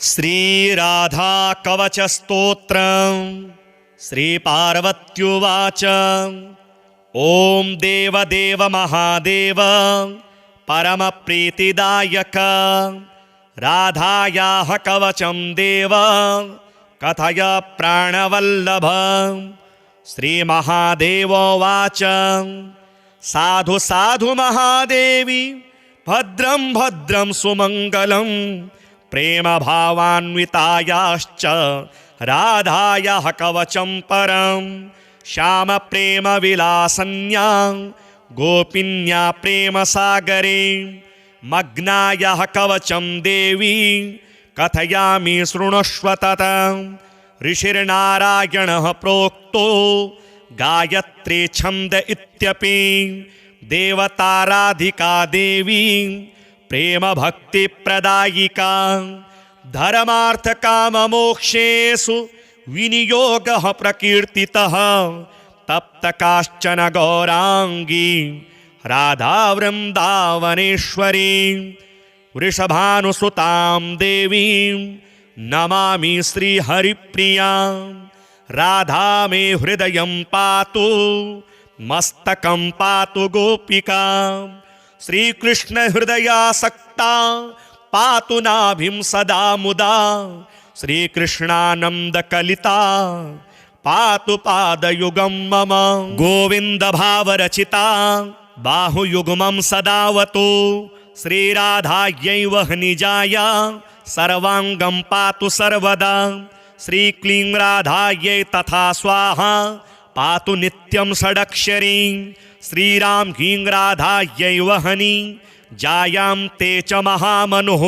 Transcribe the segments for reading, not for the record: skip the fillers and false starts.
श्रीराधा कवच स्तोत्रम् श्रीपार्वत्युवाच ॐ देवदेव महादेव परमप्रीतिदायक राधायाः कवचं देव कथय प्राणवल्लभ। श्रीमहादेवोवाच साधु साधु महादेवी भद्रं भद्रं सुमङ्गलं प्रेम भावान्वितायाश्च राधायाः कवचं परं श्याम प्रेम विलासन्यां गोपिन्या प्रेम सागरे मग्नायाः कवचं देवी कथयामि शृणुष्व ततं। ऋषिर्नारायणः प्रोक्तो गायत्री छन्द इत्यपि देवताराधिका देवी प्रेम भक्ति प्रदायिका धर्मार्थ काम मोक्षेषु विनियोगः प्रकीर्तितः तप्त काश्चन गौरांगी राधा वृंदावनेश्वरी वृषभानुसुतां देवीं नमामि श्रीहरिप्रियां। राधा मे हृदयं पातु मस्तकं पातु गोपिका श्रीकृष्ण हृदयासक्ता पातु नाभिं सदा मुदा श्रीकृष्णानंद कलिता पातु पादयुगं मम। गोविंद भावरचिता बाहुयुग्मं सदावतु श्रीराधायै निजाया सर्वांगं पातु सर्वदा श्रीक्लीं राधायै तथा स्वाहा पातु नित्यं षडक्षरी श्रीराम ह्रीं राधायै वहनी जायां ते च महामनुः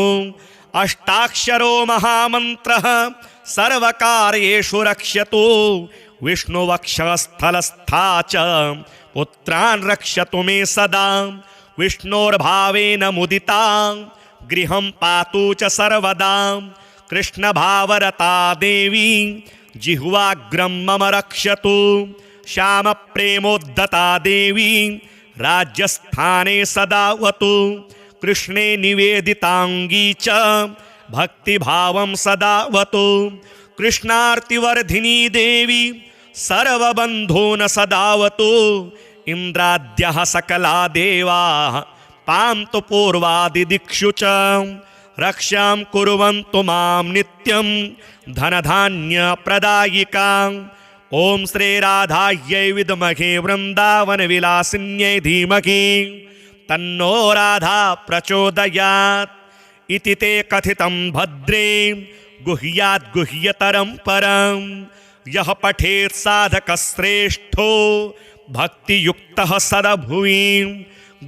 अष्टाक्षरो महामन्त्रः सर्वकार्येषु रक्ष्यतु विष्णुवक्षस्थलस्था च पुत्रान् रक्षतु मे सदा विष्णोर्भावेन मुदिता गृहं पातु च सर्वदा कृष्णभावरता देवी जिह्वाग्रं मम रक्षतु श्याम प्रेमोद्धता देवी राज्यस्थाने सदावतु कृष्णे निवेदितांगी च भक्तिभावं सदावतु कृष्णार्तिवर्धिनी देवी सर्वबन्धून् सदावतु इन्द्राद्यः सकला देवाः पान्तु पूर्वादिदिक्षु च रक्षां कुर्वन्तु मां नित्यं धनधान्यप्रदायिकां। ॐ श्रीराधायै विद्महे वृन्दावनविलासिन्यै धीमहि तन्नो राधा प्रचोदयात्। इति ते कथितं भद्रे गुह्यात् गुह्यतरं परं यः पठेत् साधकश्रेष्ठो भक्तियुक्तः सदभुवि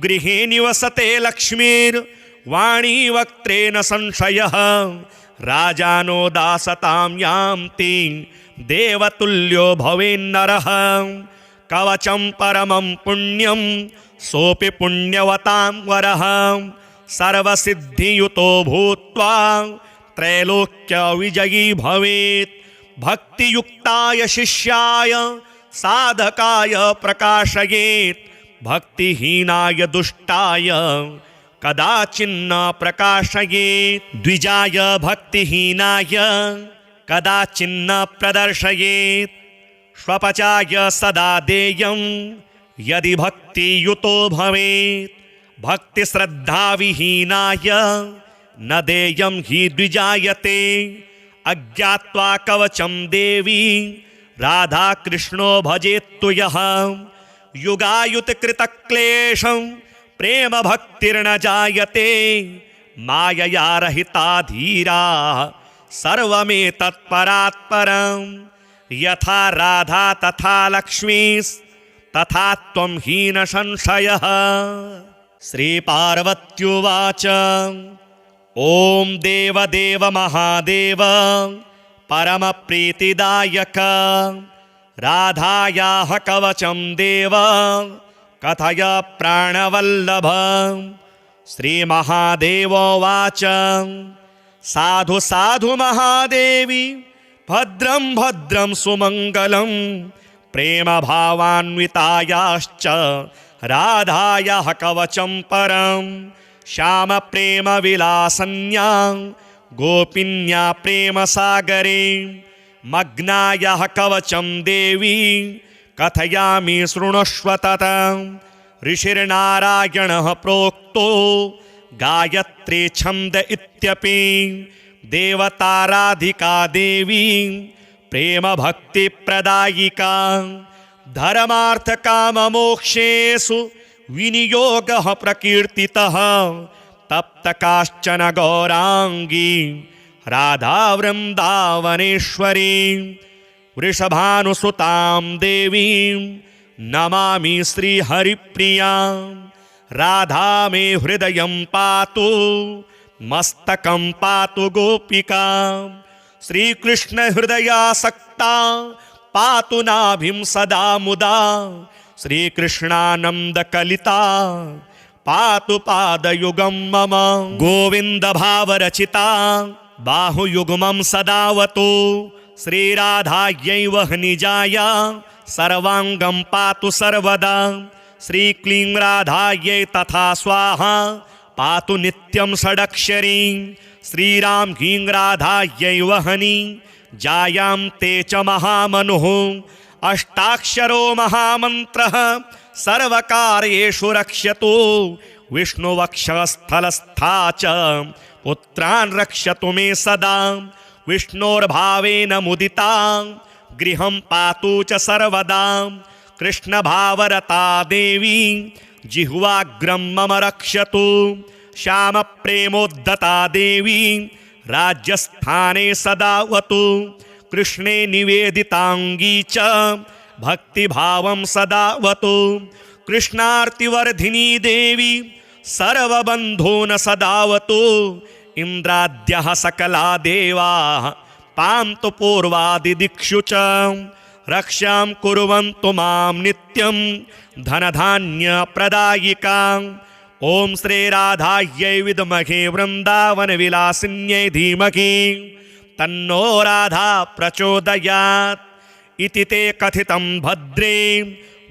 गृहे निवसते लक्ष्मीर्वाणी वक्त्रेण संशयः राजानो दासतां यान्ति देवतुल्यो भवेन्नरः। कवचं परमं पुण्यं सोऽपि पुण्यवतां वरः सर्वसिद्धियुतो भूत्वा त्रैलोक्यविजयी भवेत्। भक्तियुक्ताय शिष्याय साधकाय प्रकाशयेत् भक्तिहीनाय दुष्टाय कदाचिन्न प्रकाशयेत्। द्विजाय भक्तिहीनाय कदाचिन्न प्रदर्शयेत् स्वपचाय सदा देयं यदि भक्तियुतो भवेत्। भक्तिश्रद्धाविहीनाय न देयं हि द्विजायते। अज्ञात्वा कवचं देवी राधा कृष्णो भजेत्तु यः युगायुतकृतक्लेशं प्रेम भक्तिर्न जायते। मायया रहिता धीराः सर्वमेतत्परात्परं यथा राधा तथा लक्ष्मीस्तथा त्वं हीन संशयः। श्रीपार्वत्युवाच ॐ देवदेव महादेव परमप्रीतिदायक राधायाः कवचं देव कथय प्राणवल्लभ। श्रीमहादेवोवाच साधु साधु महादेवी भद्रं भद्रं सुमङ्गलं प्रेम भावान्वितायाश्च राधायाः कवचं परं श्याम प्रेम विलासन्यां गोपिन्या प्रेमसागरे मग्नायाः कवचं देवी कथयामि शृणुष्व ततं ऋषिर्नारायणः प्रोक्तो गायत्री छन्द इत्यपि देवताराधिका देवी प्रेम भक्ति प्रदायिका धर्मार्थ काम मोक्षेषु विनियोगः प्रकीर्तितः तप्त काश्चन गौरांगी राधा वृंदावनेश्वरी वृषभानुसुतां देवीं नमामि श्रीहरिप्रियां राधा मे हृदयं पातु मस्तकं पातु गोपिका श्रीकृष्ण हृदयासक्ता पातु नाभिं सदा मुदा श्रीकृष्णानंद कलिता पातु पादयुगं मम गोविंद भावरचिता बाहुयुग्मं सदावतु श्रीराधायै वह्निजाया सर्वांगं पातु सर्वदा श्रीक्लीं राधायै तथा स्वाहा पातु नित्यं षडक्षरी श्रीराम ह्रीं राधायै वह्नि जायां ते च महामनुः अष्टाक्षरो महामन्त्रः सर्वकार्येषु रक्ष्यतु विष्णुवक्षस्थलस्था च पुत्रान् रक्षतु मे सदा विष्णोर्भावेन मुदिता गृहं पातु च सर्वदा कृष्णभावरता देवी जिह्वाग्रं मम रक्षतु श्यामप्रेमोद्धता देवी राज्यस्थाने सदावतु कृष्णे निवेदितांगी च भक्तिभावं सदावतु कृष्णार्तिवर्धिनी देवी सर्वबन्धून् सदावतु इन्द्राद्यः सकला देवाः पान्तु पूर्वादिदिक्षु च रक्षां कुर्वन्तु मां नित्यं धनधान्यप्रदायिकां ॐ श्रीराधायै विद्महे वृन्दावनविलासिन्यै धीमहि तन्नो राधा प्रचोदयात् इति ते कथितं भद्रे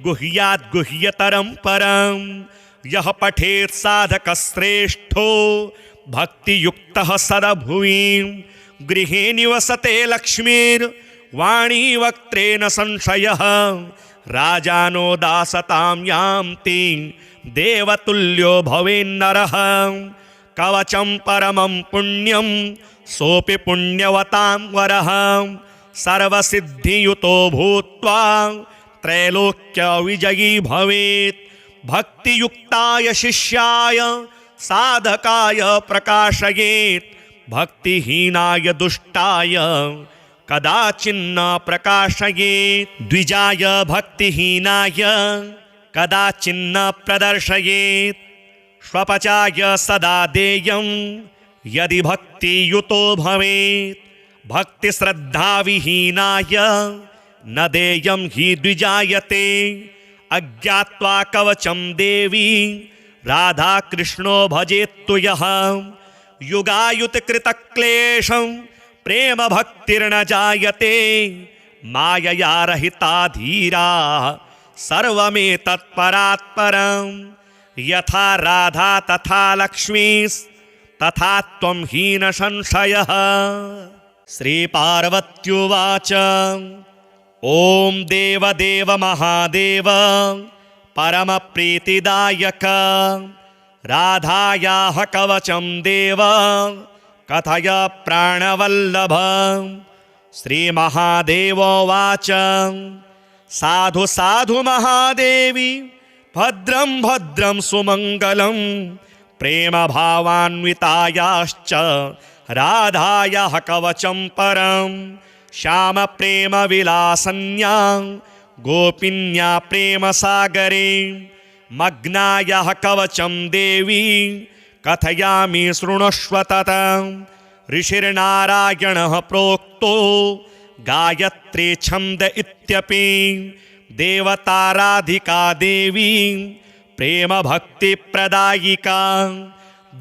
गुह्यात् गुह्यतरं परं यः पठेत् साधकश्रेष्ठो भक्तियुक्तः सदभुवि गृहे निवसते लक्ष्मीर्वाणी वक्त्रेण संशयः राजानो दासतां यान्ति देवतुल्यो भवेन्नरः कवचं परमं पुण्यं सोऽपि पुण्यवतां वरः सर्वसिद्धियुतो भूत्वा त्रैलोक्यविजयी भवेत् भक्तियुक्ताय शिष्याय साधकाय प्रकाशयेत् भक्तिहीनाय दुष्टाय कदाचिन्न प्रकाशयेत् द्विजाय भक्तिहीनाय कदाचिन्न प्रदर्शयेत् स्वपचाय सदा देयं यदि भक्तियुतो भवेत् भक्तिश्रद्धाविहीनाय न देयं हि द्विजायते अज्ञात्वा कवचं देवी राधा कृष्णो भजेत्तु यः युगायुतकृतक्लेशं प्रेम भक्तिर्न जायते मायया रहिता धीराः सर्वमेतत्परात्परं यथा राधा तथा लक्ष्मीस्तथा त्वं हीन संशयः श्रीपार्वत्युवाच ॐ देवदेव महादेव परमप्रीतिदायक राधायाः कवचं देव कथय प्राणवल्लभ श्रीमहादेवोवाच साधु साधु महादेवी भद्रं भद्रं सुमङ्गलं प्रेमभावान्वितायाश्च राधायाः कवचं परं श्यामप्रेमविलासन्यां गोपिन्या प्रेमसागरे मग्नायाः कवचं देवी कथयामि शृणुष्व ततं ऋषिर्नारायणः प्रोक्तो गायत्री छन्द इत्यपि देवताराधिका देवी प्रेम भक्ति प्रदायिका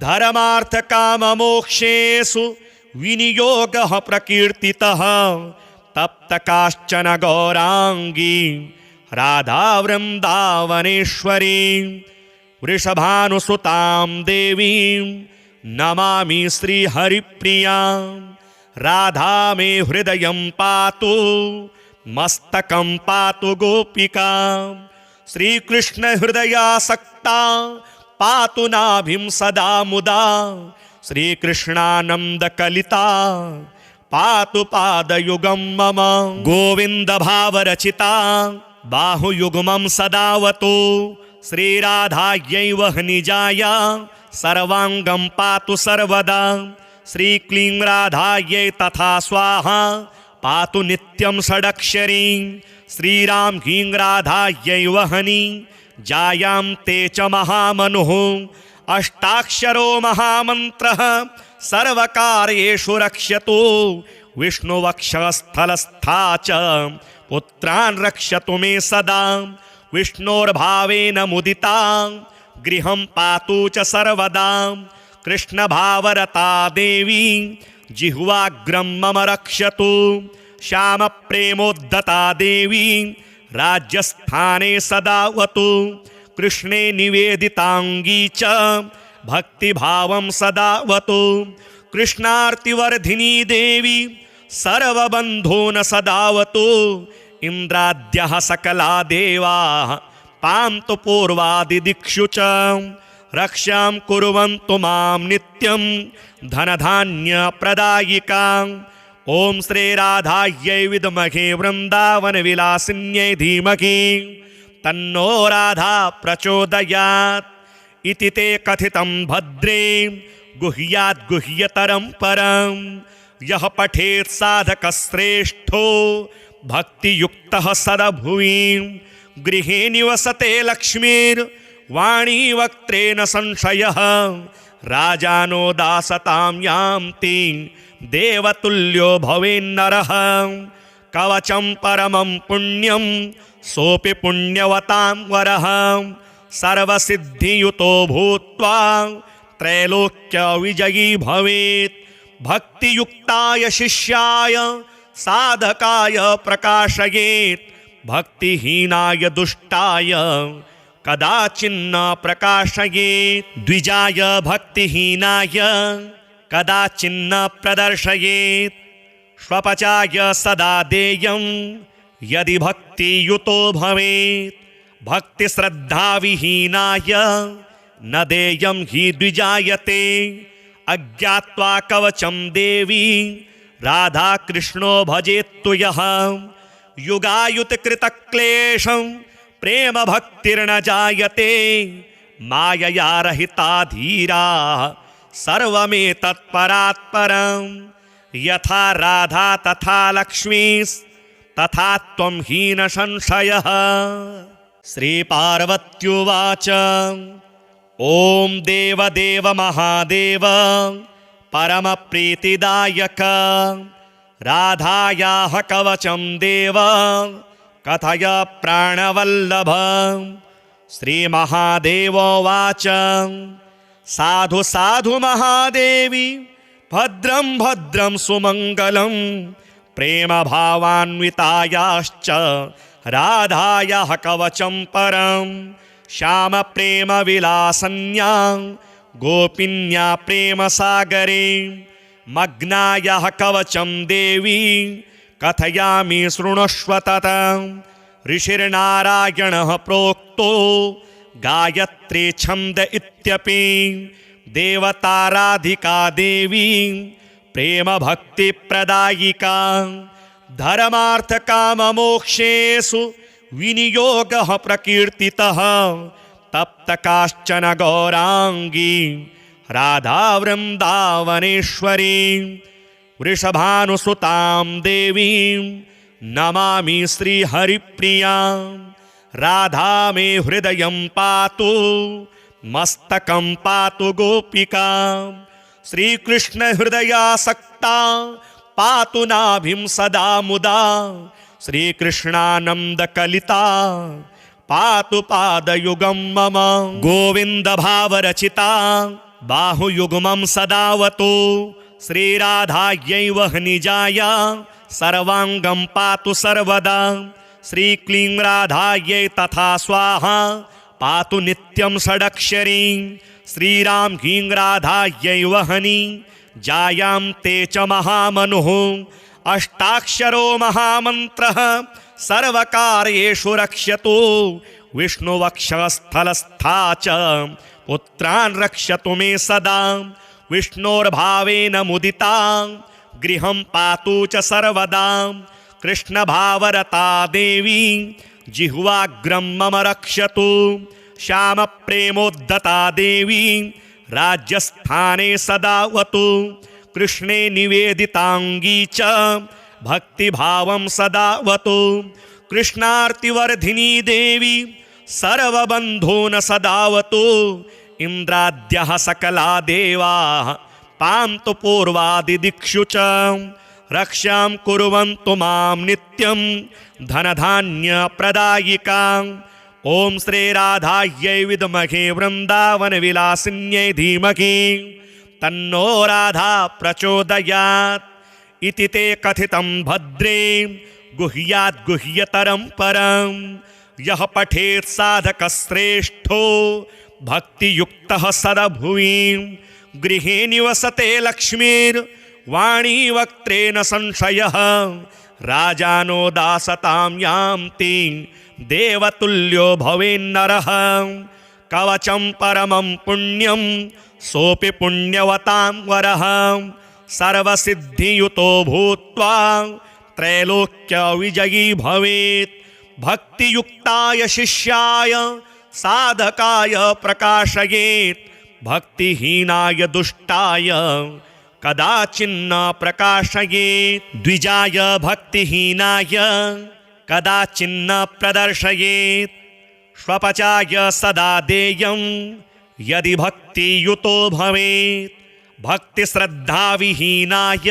धर्मार्थ काम मोक्षेषु विनियोगः प्रकीर्तितः तप्त काश्चन गौरांगी राधा वृंदावनेश्वरी वृषभानुसुतां देवीं नमामि श्रीहरिप्रियां राधा मे हृदयं पातु मस्तकं पातु गोपिका श्रीकृष्ण हृदयासक्ता पातु नाभिं सदा मुदा श्रीकृष्णानन्दकलिता पातु पादयुगं मम गोविन्द भावरचिता बाहुयुग्मं सदावतु श्रीराधायै वह्निजाया सर्वाङ्गं पातु सर्वदा श्रीक्लीं राधायै तथा स्वाहा पातु नित्यं षडक्षरी श्रीरां ह्रीं राधायै वह्नि जायां ते च महामनुः अष्टाक्षरो महामन्त्रः सर्वकार्येषु रक्ष्यतु विष्णुवक्षस्थलस्था च पुत्रान् रक्षतु मे सदा विष्णोर्भावेन मुदिता गृहं पातु च सर्वदा कृष्णभावरता देवी जिह्वाग्रं मम रक्षतु श्यामप्रेमोद्धता देवी राज्यस्थाने सदावतु कृष्णे निवेदिताङ्गी च भक्तिभावं सदावतु कृष्णार्तिवर्धिनी देवी सर्वबन्धून् सदावतु इन्द्राद्यः सकला देवाः पान्तु पूर्वादिदिक्षु च रक्षां कुर्वन्तु मां नित्यं धनधान्यप्रदायिकां ॐ श्रीराधायै विद्महे वृन्दावनविलासिन्यै धीमहि तन्नो राधा प्रचोदयात् इति ते कथितं भद्रे गुह्यात् गुह्यतरं परं यः पठेत् साधकश्रेष्ठो भक्तियुक्तः सदभुवि गृहे निवसते लक्ष्मीर्वाणी वक्त्रे न संशयः राजानो दासतां यान्ति देवतुल्यो भवेन्नरः कवचं परमं पुण्यं सोऽपि पुण्यवतां वरः सर्वसिद्धियुतो भूत्वा त्रैलोक्यविजयी भवेत् भक्तियुक्ताय शिष्याय साधकाय प्रकाशयेत् भक्तिहीनाय दुष्टाय कदाचिन्न प्रकाशयेत् द्विजाय भक्तिहीनाय कदाचिन्न प्रदर्शयेत् स्वपचाय सदा देयं यदि भक्तियुतो भवेत् भक्तिश्रद्धाविहीनाय न देयं हि द्विजायते अज्ञात्वा कवचं देवी राधा कृष्णो भजेत्तु यः युगायुतकृतक्लेशं प्रेम भक्तिर्न जायते मायया रहिता धीरा सर्वमेतत्परात्परं यथा राधा तथा लक्ष्मीस्तथा त्वं हीन संशयः श्रीपार्वत्युवाच ॐ देवदेव महादेव परमप्रीतिदायक राधायाः कवचं देव कथय प्राणवल्लभ श्रीमहादेवोवाच साधु साधु महादेवी भद्रं भद्रं सुमङ्गलं प्रेमभावान्वितायाश्च राधायाः कवचं परं श्यामप्रेमविलासन्यां गोपिन्या प्रेमसागरे मग्नायाः कवचं देवी कथयामि शृणुष्व ततं ऋषिर्नारायणः प्रोक्तो गायत्री छन्द इत्यपि देवताराधिका देवी प्रेमभक्तिप्रदायिका धर्मार्थकाममोक्षेषु विनियोगः प्रकीर्तितः तप्त काश्चन गौराङ्गी राधा वृन्दावनेश्वरी वृषभानुसुतां देवीं नमामि श्रीहरिप्रियां राधा मे हृदयं पातु मस्तकं पातु गोपिका श्रीकृष्ण हृदयासक्ता पातु नाभिं सदा मुदा श्रीकृष्णानन्दकलिता पातु पादयुगं मम गोविन्द भावरचिता बाहुयुग्मं सदावतु श्रीराधायै वह्निजाया सर्वाङ्गं पातु सर्वदा श्रीक्लीं राधायै तथा स्वाहा पातु नित्यं षडक्षरी श्रीराम ह्रीं राधायै वहनी जायां ते च महामनुः अष्टाक्षरो महामन्त्रः सर्वकार्येषु रक्ष्यतु विष्णुवक्षस्थलस्था च पुत्रान् रक्षतु मे सदा विष्णोर्भावेन मुदिता गृहं पातु च सर्वदा कृष्णभावरता देवी जिह्वाग्रं मम रक्षतु श्यामप्रेमोद्धता देवी राज्यस्थाने सदावतु कृष्णे निवेदितांगी च भक्तिभावं सदावतु कृष्णार्तिवर्धिनी देवी सर्वबन्धून् सदावतु इन्द्राद्यः सकला देवाः पान्तु पूर्वादिदिक्षु च रक्षां कुर्वन्तु मां नित्यं धनधान्यप्रदायिकाम् ॐ श्रीराधायै विद्महे वृन्दावनविलासिन्यै धीमहि तन्नो राधा प्रचोदयात् इति ते कथितं भद्रे गुह्यात् गुह्यतरं परं यः पठेत् साधकश्रेष्ठो भक्तियुक्तः सदभुवि गृहे निवसते लक्ष्मीर्वाणी वक्त्रेण संशयः राजानो दासतां यान्ति देवतुल्यो भवेन्नरः कवचं परमं पुण्यं सोऽपि पुण्यवतां वरः सर्वसिद्धियुतो भूत्वा त्रैलोक्यविजयी भवेत् भक्तियुक्ताय शिष्याय साधकाय प्रकाशयेत् भक्तिहीनाय दुष्टाय कदाचिन्न प्रकाशयेत् द्विजाय भक्तिहीनाय कदाचिन्न प्रदर्शयेत् स्वपचाय सदा देयं यदि भक्तियुतो भवेत् भक्तिश्रद्धाविहीनाय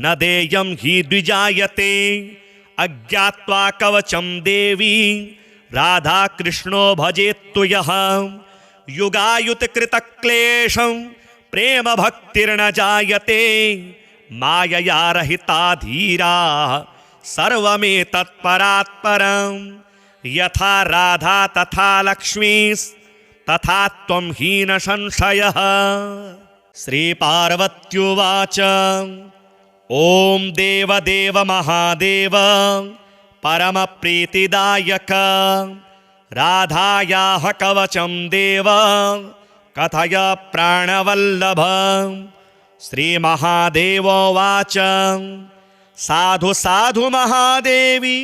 न देयं हि द्विजायते अज्ञात्वा कवचं देवी राधा कृष्णो भजेत्तु यः युगायुतकृतक्लेशं प्रेम भक्तिर्न जायते मायया रहिता धीराः सर्वमेतत्परात्परं यथा राधा तथा लक्ष्मीस्तथा त्वं हीन संशयः श्रीपार्वत्युवाच ॐ देवदेव महादेव परमप्रीतिदायक राधायाः कवचं देव कथय प्राणवल्लभ श्रीमहादेवोवाच साधु साधु महादेवी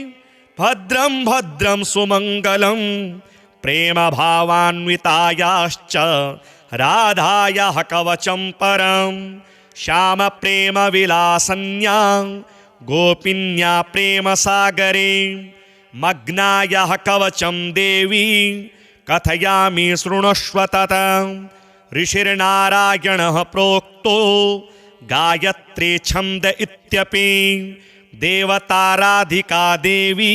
भद्रं भद्रं सुमङ्गलं प्रेमभावान्वितायाश्च राधायाः कवचं परं श्यामप्रेमविलासन्यां गोपिन्या प्रेमसागरे मग्नायाः कवचं देवी कथयामि शृणुष्व ततं ऋषिर्नारायणः प्रोक्तो गायत्री छन्द इत्यपि देवताराधिका देवी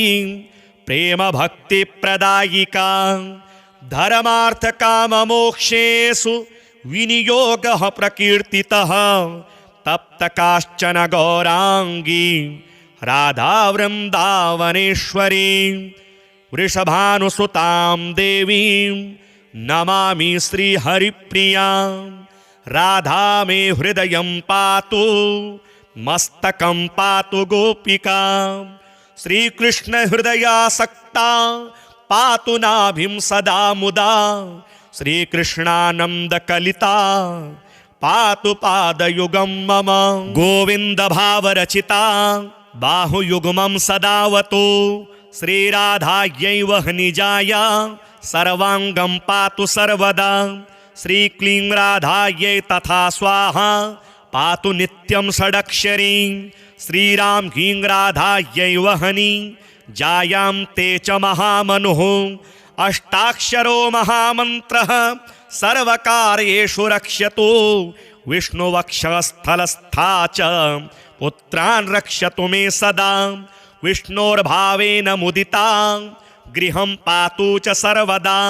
प्रेम भक्ति प्रदायिका धर्मार्थकाममोक्षेषु विनियोगः प्रकीर्तितः तप्त काश्चन गौरांगी राधा वृन्दावनेश्वरी वृषभानुसुतां देवीं नमामि श्रीहरिप्रियां राधा मे हृदयं पातु मस्तकं पातु गोपिका श्रीकृष्ण हृदयासक्ता पातु नाभिं सदा मुदा श्रीकृष्णानंद कलिता पातु पादयुगं मम गोविंद भावरचिता बाहुयुग्मं सदावतु श्रीराधायै वह्निजाय सर्वांगं पातु सर्वदा श्रीक्लीं राधायै तथा स्वाहा पातु नित्यं षडक्षरी श्रीराम ह्रीं राधायै वहनी जायां ते च महामनुः अष्टाक्षरो महामन्त्रः सर्वकार्येषु रक्ष्यतु विष्णुवक्षस्थलस्था च पुत्रान् रक्षतु मे सदा विष्णोर्भावेन मुदिता गृहं पातु च सर्वदा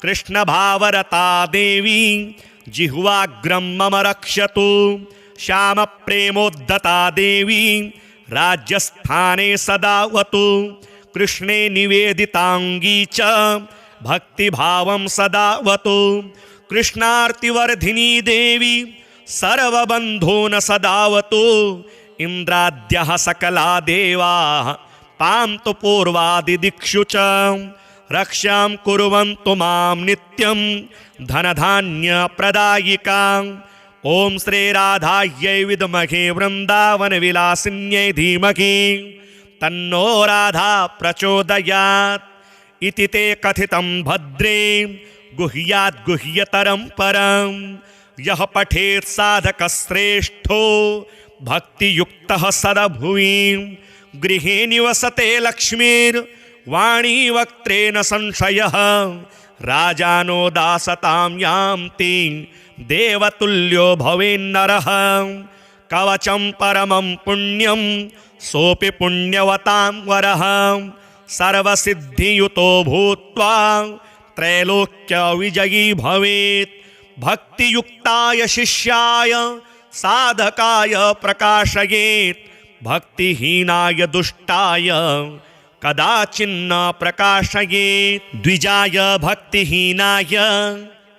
कृष्णभावरता देवी जिह्वाग्रं मम रक्षतु श्यामप्रेमोद्धता देवी राज्यस्थाने सदावतु कृष्णे निवेदितांगी च भक्तिभावं सदावतु कृष्णार्तिवर्धिनी देवी सर्वबन्धून् सदावतु इन्द्राद्यः सकला देवाः पान्तु पूर्वादिदिक्षु च रक्षां कुर्वन्तु मां नित्यं धनधान्यप्रदायिकां ॐ श्रीराधायै विद्महे वृन्दावनविलासिन्यै धीमहि तन्नो राधा प्रचोदयात् इति ते कथितं भद्रे गुह्यात् गुह्यतरं परं यः पठेत् साधकश्रेष्ठो भक्तियुक्तः सदभुवि गृहे निवसते लक्ष्मीर्वाणी वक्त्रेण संशयः राजानो दासतां यान्ति देवतुल्यो भवेन्नरः कवचं परमं पुण्यं सोऽपि पुण्यवतां वरः सर्वसिद्धियुतो भूत्वा त्रैलोक्यविजयी भवेत् भक्तियुक्ताय शिष्याय साधकाय प्रकाशयेत् भक्तिहीनाय दुष्टाय कदाचिन्न प्रकाशयेत् द्विजाय भक्तिहीनाय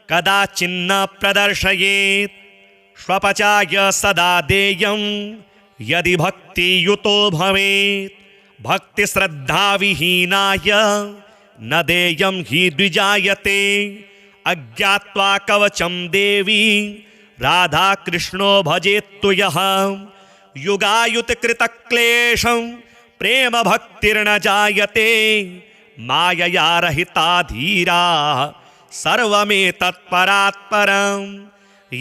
कदाचिन्न प्रदर्शयेत् स्वपचाय सदा देयं यदि भक्तियुतो भवेत् भक्तिश्रद्धाविहीनाय न देयं हि द्विजायते अज्ञात्वा कवचं देवी राधा कृष्णो भजेत्तु यः युगायुतकृतक्लेशं प्रेम भक्तिर्न जायते मायया रहिता धीराः सर्वमेतत्परात्परं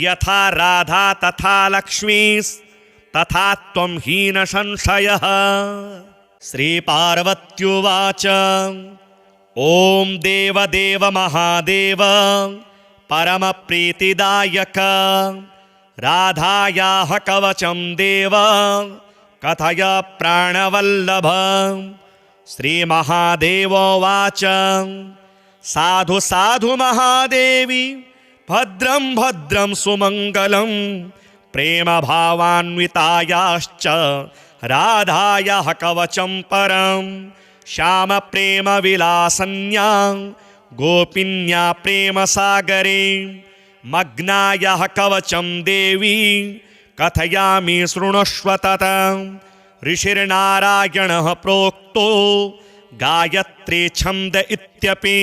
यथा राधा तथा लक्ष्मीस्तथा त्वं हीन संशयः श्रीपार्वत्युवाच ॐ देवदेव महादेव परमप्रीतिदायक राधायाः कवचं देव कथय प्राणवल्लभ श्रीमहादेवोवाच साधु साधु महादेवी भद्रं भद्रं सुमङ्गलं प्रेमभावान्वितायाश्च राधायाः कवचं परं श्यामप्रेमविलासन्यां गोपिन्या प्रेमसागरे मग्नायाः कवचं देवी कथयामि शृणुष्व ततं ऋषिर्नारायणः प्रोक्तो गायत्री छन्द इत्यपि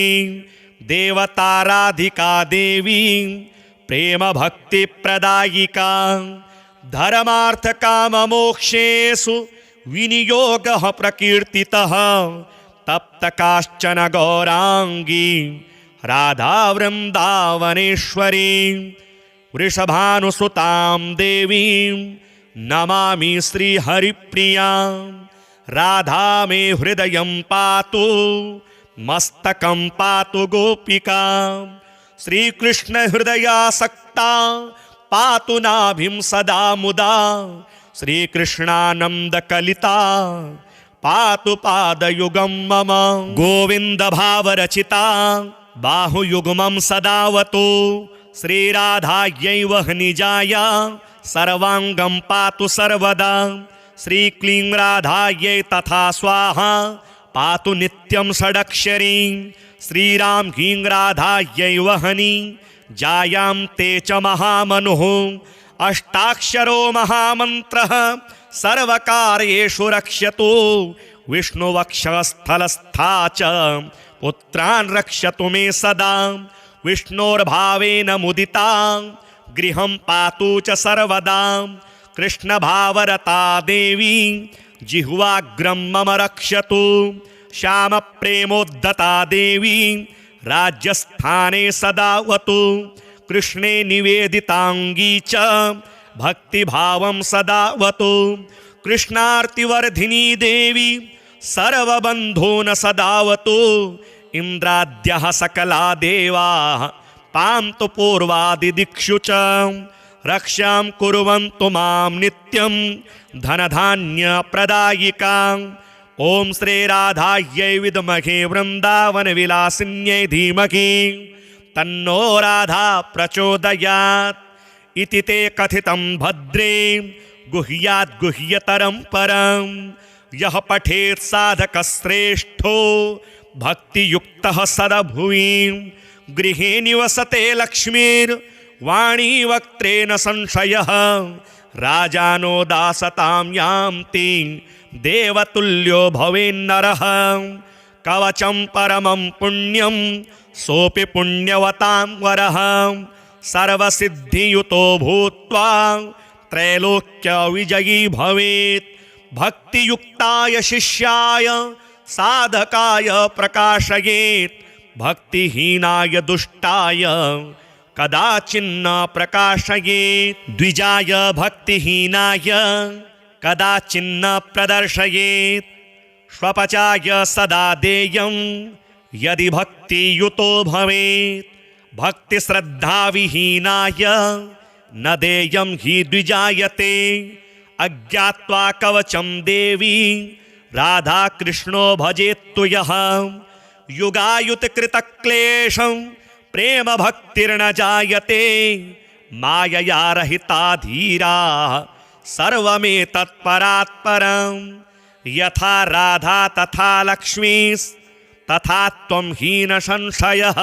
देवताराधिका देवी प्रेमभक्तिप्रदायिका धर्मार्थकाममोक्षेषु विनियोगः प्रकीर्तितः तप्तकाश्चन गौराङ्गी राधा वृन्दावनेश्वरी वृषभानुसुतां देवीं नमामि श्रीहरिप्रियां राधा मे हृदयं पातु मस्तकं पातु गोपिका श्रीकृष्णहृदयासक्ता पातु नाभिं सदा मुदा श्रीकृष्णानन्दकलिता पातु पादयुगं मम गोविन्दभावरचिता बाहुयुग्मं सदावतु श्रीराधायै वह्निजाया सर्वाङ्गं पातु सर्वदा श्रीक्लीं राधायै तथा स्वाहा पातु नित्यं षडक्षरी श्रीरां ह्रीं राधायै वह्नि जायां ते च महामनुः अष्टाक्षरो महामन्त्रः सर्वकार्येषु रक्ष्यतु विष्णुवक्षस्थलस्था च पुत्रान् रक्षतु मे सदा विष्णोर्भावेन मुदिता गृहं पातु च सर्वदा कृष्णभावरता देवी जिह्वाग्रं मम रक्षतु श्यामप्रेमोद्धता देवी राज्यस्थाने सदावतु कृष्णे निवेदिताङ्गी च भक्तिभावं सदावतु कृष्णार्तिवर्धिनी देवी सर्वबन्धून् सदावतु इन्द्राद्यः सकला देवाः पान्तु पूर्वादिदिक्षु च रक्षां कुर्वन्तु मां नित्यं धनधान्यप्रदायिकां ॐ श्रीराधायै विद्महे वृन्दावनविलासिन्यै धीमहि तन्नो राधा प्रचोदयात् इति ते कथितं भद्रे गुह्यात् गुह्यतरं परं यः पठेत् साधकश्रेष्ठो भक्तियुक्तः सदभुवि गृहे निवसते लक्ष्मीर्वाणी वक्त्रेण संशयः राजानो दासतां यान्ति देवतुल्यो भवेन्नरः कवचं परमं पुण्यं सोऽपि पुण्यवतां वरः सर्वसिद्धियुतो भूत्वा त्रैलोक्यविजयी भवेत् भक्तियुक्ताय शिष्याय साधकाय प्रकाशयेत् भक्तिहीनाय दुष्टाय कदाचिन्न प्रकाशयेत् द्विजाय भक्तिहीनाय कदाचिन्न प्रदर्शयेत् स्वपचाय सदा देयं यदि भक्तियुतो भवेत् भक्तिश्रद्धाविहीनाय न देयं हि द्विजायते अज्ञात्वा कवचं देवी राधा कृष्णो भजेत्तु यः युगायुतकृतक्लेशं प्रेम भक्तिर्न जायते मायया रहिता धीरा सर्वमेतत्परात्परं यथा राधा तथा लक्ष्मीस्तथा त्वं हीन संशयः।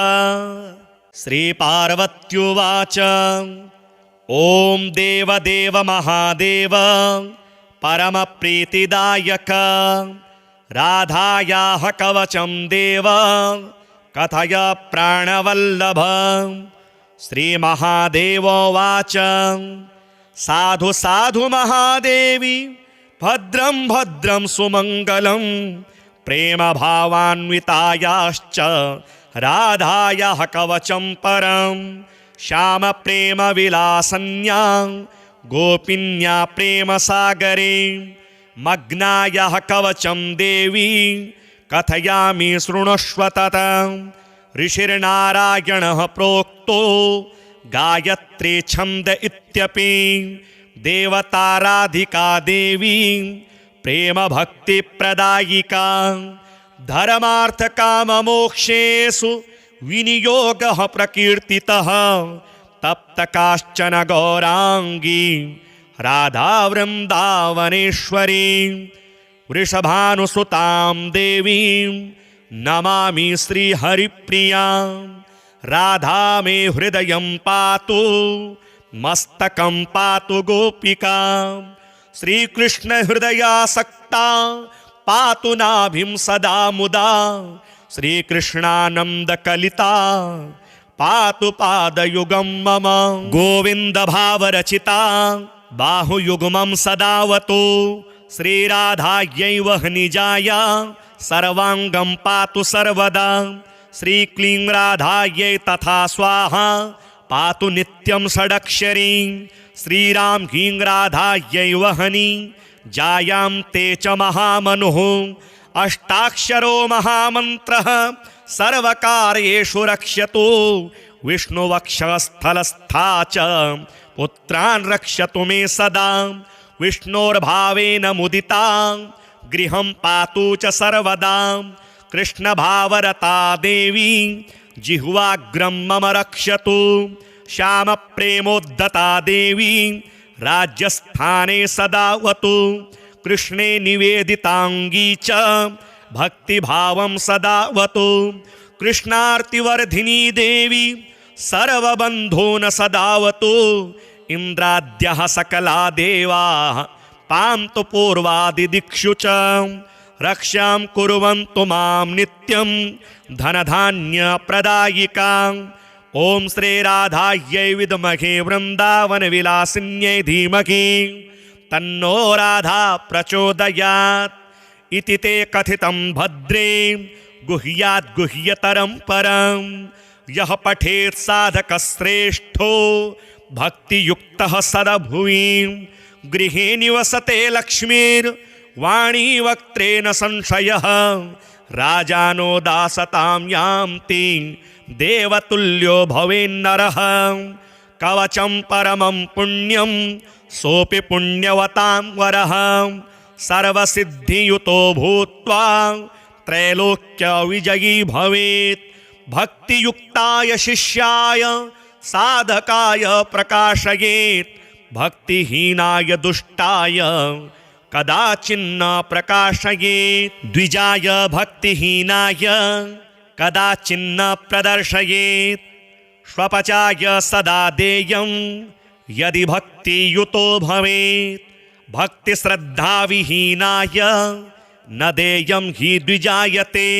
श्रीपार्वत्युवाच ॐ देवदेव महादेव परमप्रीतिदायक राधायाः कवचं देव कथय प्राणवल्लभ। श्रीमहादेवोवाच साधु साधु महादेवी भद्रं भद्रं सुमङ्गलं प्रेमभावान्वितायाश्च राधायाः कवचं परं श्यामप्रेमविलासन्यां गोपिन्या प्रेमसागरे मग्नायाः कवचं देवी कथयामि शृणुष्व ततं ऋषिर्नारायणः प्रोक्तो गायत्री छन्द इत्यपि देवताराधिका देवी प्रेमभक्तिप्रदायिका धर्मार्थकाममोक्षेषु विनियोगः प्रकीर्तितः तप्तकाश्चन गौराङ्गी राधा वृन्दावनेश्वरी वृषभानुसुतां देवीं नमामि श्रीहरिप्रियां राधा मे हृदयं पातु मस्तकं पातु गोपिका श्रीकृष्ण हृदयासक्ता पातु नाभिं सदा मुदा श्रीकृष्णानन्दकलिता पातु पादयुगं मम गोविन्द भावरचिता बाहुयुग्मं सदावतु श्रीराधायै वह्निजाया सर्वाङ्गं पातु सर्वदा श्रीक्लीं राधायै तथा स्वाहा पातु नित्यं षडक्षरी श्रीरां ह्रीं राधायै वह्नि जायां ते च महामनुः अष्टाक्षरो महामन्त्रः सर्वकार्येषु रक्ष्यतु विष्णुवक्षस्थलस्था च पुत्रान् रक्षतु मे सदा विष्णोर्भावेन मुदिता गृहं पातु च सर्वदा कृष्णभावरता देवी जिह्वाग्रं मम रक्षतु श्यामप्रेमोद्धता देवी राज्यस्थाने सदावतु कृष्णे निवेदिताङ्गी च भक्तिभावं सदावतु कृष्णार्तिवर्धिनी देवी सर्वबन्धून् सदावतु इन्द्राद्यः सकला देवाः पान्तु पूर्वादिदिक्षु च रक्षां कुर्वन्तु मां नित्यं धनधान्यप्रदायिकां ॐ श्रीराधायै विद्महे वृन्दावनविलासिन्यै धीमहि तन्नो राधा प्रचोदयात् इति ते कथितं भद्रे गुह्यात् गुह्यतरं परं यः पठेत् साधकश्रेष्ठो भक्तियुक्तः सदभुवि गृहे निवसते लक्ष्मीर्वाणी वक्त्रेण संशयः राजानो दासतां यान्ति देवतुल्यो भवेन्नरः कवचं परमं पुण्यं सोऽपि पुण्यवतां वरः सर्वसिद्धियुतो भूत्वा त्रैलोक्यविजयी भवेत् भक्तियुक्ताय शिष्याय साधकाय प्रकाशयेत् भक्तिहीनाय दुष्टाय कदाचिन्न प्रकाशयेत् द्विजाय भक्तिहीनाय कदाचिन्न प्रदर्शयेत् स्वपचाय सदा देयं यदि भक्तियुतो भवेत् भक्तिश्रद्धाविहीनाय न देयं हि द्विजायते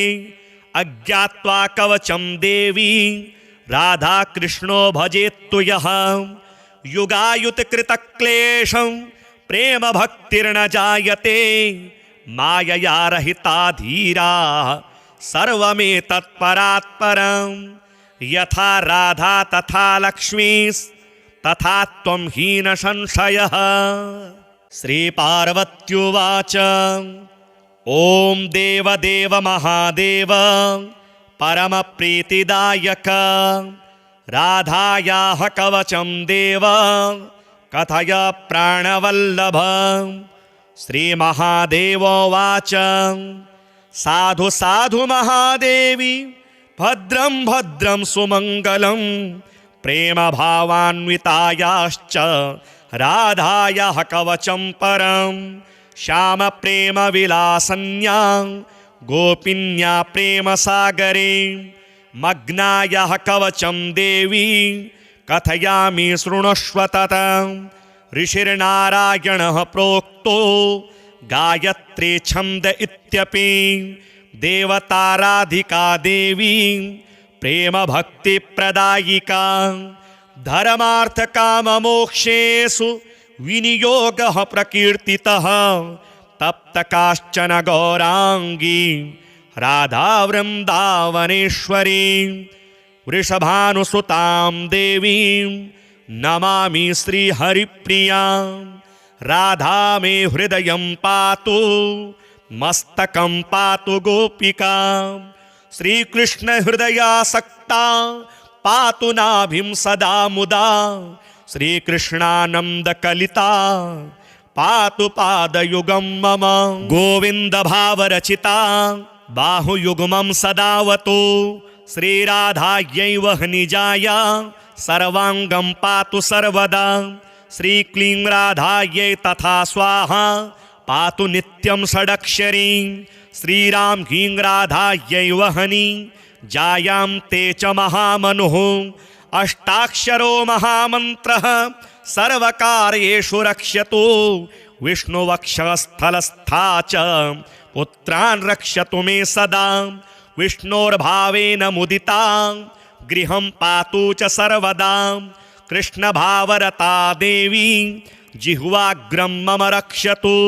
अज्ञात्वा कवचं देवी राधा कृष्णो भजेत्तु यः युगायुतकृतक्लेशं प्रेम भक्तिर्न जायते मायया रहिता धीरा सर्वमेतत्परात्परं यथा राधा तथा लक्ष्मीस्तथा त्वं हीन संशयः। श्रीपार्वत्युवाच ॐ देवदेव महादेव परमप्रीतिदायक राधायाः कवचं देव कथय प्राणवल्लभ। श्रीमहादेवोवाच साधु साधु महादेवी भद्रं भद्रं सुमङ्गलं प्रेमभावान्वितायाश्च राधायाः कवचं परं श्यामप्रेमविलासन्यां गोपिन्या प्रेमसागरे मग्नायाः कवचं देवी कथयामि शृणुष्व ततं। ऋषिर्नारायणः प्रोक्तो गायत्री छन्द इत्यपि देवताराधिका देवी प्रेम भक्ति प्रदायिका धर्मार्थकाममोक्षेषु विनियोगः प्रकीर्तितः तप्त काश्चन गौरांगी राधा वृन्दावनेश्वरी वृषभानुसुतां देवीं नमामि श्रीहरिप्रियां राधा मे हृदयं पातु मस्तकं पातु गोपिका श्रीकृष्ण हृदयासक्ता पातु नाभिं सदा मुदा श्रीकृष्णानन्दकलिता पातु पादयुगं मम गोविन्द भावरचिता बाहुयुग्मं सदावतु श्रीराधायै वह्निजाय सर्वाङ्गं पातु सर्वदा श्रीक्लीं राधायै तथा स्वाहा पातु नित्यं षडक्षरी श्रीराम ह्रीं राधायै वह्नि जायां ते च महामनुः अष्टाक्षरो महामन्त्रः सर्वकार्येषु रक्ष्यतु विष्णुवक्षस्थलस्था च पुत्रान् रक्षतु मे सदा विष्णोर्भावेन मुदिता गृहं पातु च सर्वदा कृष्णभावरता देवी जिह्वाग्रं मम रक्षतु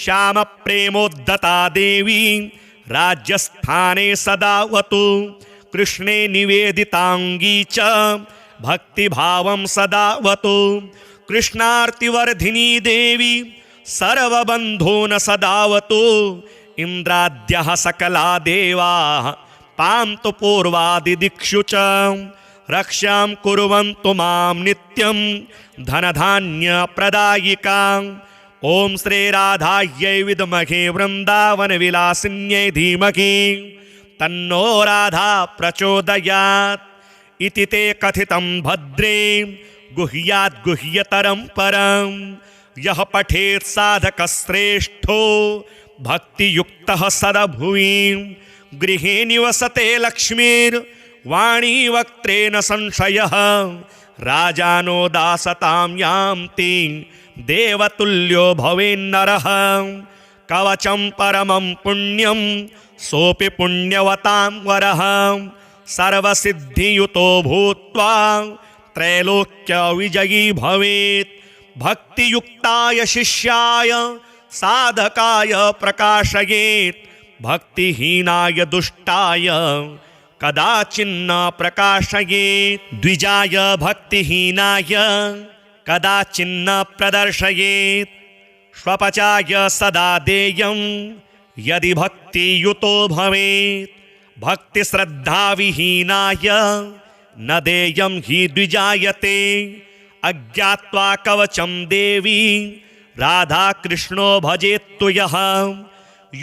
श्यामप्रेमोद्धता देवी राज्यस्थाने सदावतु कृष्णे निवेदितांगी च भक्तिभावं सदावतु कृष्णार्तिवर्धिनी देवी सर्वबन्धून सदावतु इन्द्राद्यः सकला देवाः पान्तु पूर्वादिदिक्षु च रक्षां कुर्वन्तु मां नित्यं धनधान्यप्रदायिकां ॐ श्रीराधायै विद्महे वृन्दावनविलासिन्यै धीमहि तन्नो राधा प्रचोदयात् इति ते कथितं भद्रे गुह्यात् गुह्यतरं परं यः पठेत् साधकश्रेष्ठो भक्तियुक्तः सदभुवि गृहे निवसते लक्ष्मीर्वाणी वक्त्रेण संशयः राजानो दासतां यान्ति देवतुल्यो भवेन्नरः कवचं परमं पुण्यं सोऽपि पुण्यवतां वरः सर्वसिद्धियुतो भूत्वा त्रैलोक्य विजयी भवेत् भक्तियुक्ताय शिष्याय साधकाय प्रकाशयेत् भक्तिहीनाय दुष्टाय कदाचिन्न प्रकाशयेत् द्विजाय भक्तिहीनाय कदाचिन्न प्रदर्शयेत् स्वपचाय सदा देयं यदि भक्तियुतो भवेत् भक्तिश्रद्धाविहीनाय न देयं हि द्विजायते अज्ञात्वा कवचं देवी राधा कृष्णो भजेत्तु यः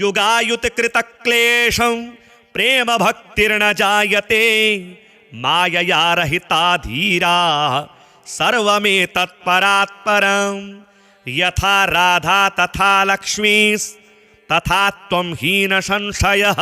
युगायुतकृतक्लेशं प्रेम भक्तिर्न जायते मायया रहिता धीरा सर्वमेतत्परात्परं यथा राधा तथा लक्ष्मी तथा त्वं हीन संशयः।